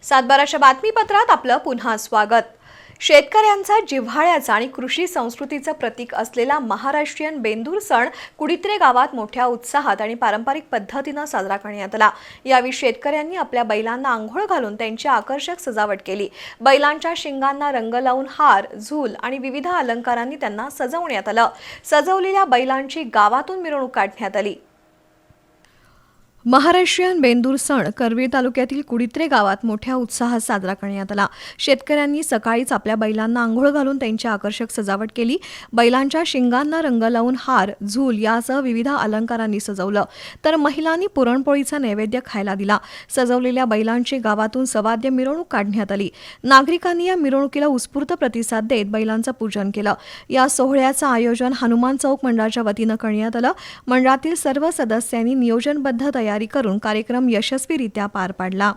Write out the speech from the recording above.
सातबाराच्या बातमीपत्रात आपलं पुन्हा स्वागत। शेतकऱ्यांचा जिव्हाळ्याचा आणि कृषी संस्कृतीचं प्रतीक असलेला महाराष्ट्रीयन बेंदूर सण कुडित्रे गावात मोठ्या उत्साहात आणि पारंपरिक पद्धतीने साजरा करण्यात आला। यावेळी शेतकऱ्यांनी आपल्या बैलांना अंघोळ घालून त्यांची आकर्षक सजावट केली। बैलांच्या शिंगांना रंग लावून हार, झूल आणि विविध अलंकारांनी त्यांना सजवण्यात आलं। सजवलेल्या बैलांची गावातून मिरवणूक काढण्यात आली। महाराष्ट्रीयन बेंदूर सण करवीर तालुक्यातील कुडित्रे गावात मोठ्या उत्साहात साजरा करण्यात आला। शेतकऱ्यांनी सकाळीच आपल्या बैलांना अंघोळ घालून त्यांची आकर्षक सजावट केली। बैलांच्या शिंगांना रंग लावून हार, झूल यासह विविध अलंकारांनी सजवलं, तर महिलांनी पुरणपोळीचा नैवेद्य खायला दिला। सजवलेल्या बैलांची गावातून सवाद्य मिरवणूक काढण्यात आली। नागरिकांनी या मिरवणुकीला उत्स्फूर्त प्रतिसाद देत बैलांचं पूजन केलं। या सोहळ्याचं आयोजन हनुमान चौक मंडळाच्या वतीनं करण्यात आलं। मंडळातील सर्व सदस्यांनी नियोजनबद्ध तयारी करून कार्यक्रम यशस्वीरित्या पार पाडला।